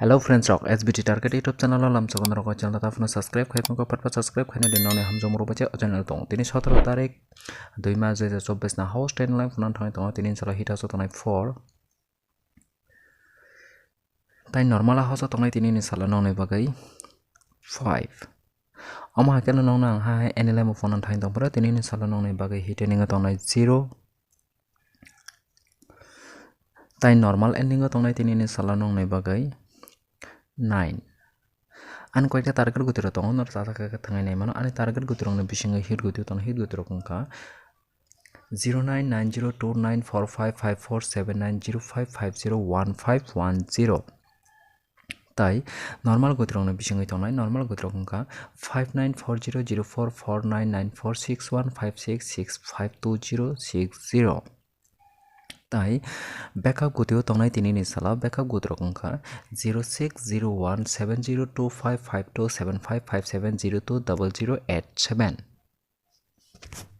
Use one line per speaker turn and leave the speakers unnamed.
Hello friends, rock SBT target YouTube channel lam sakon rok channel ta phone subscribe khai ko pat subscribe khai din none hamjom ro bache channel tong tini 17 tarik 2 March 2024 na host ten live phone thang tong tini sala hita so tonai 4 tai normal house tongai tini ni sala nong nei bagai 5 ama haken nong na ha NLM phone thang tong pura tini ni sala nong nei bagai hite ninga tongai 0 tai normal ending tongai tini ni sala nong nei bagai 9 an koyta target gutiro tong nor tata ka thangai nei mano ani target gutirong ne bisinga hit gutiro tong hit gutiro kongka 09902945547905501510 tai normal gutirong ne bisinga tongnai normal gutiro kongka 594004994615665260 tai backup gutio tongnai tini ni sala backup gutro kongka 06017025527557020087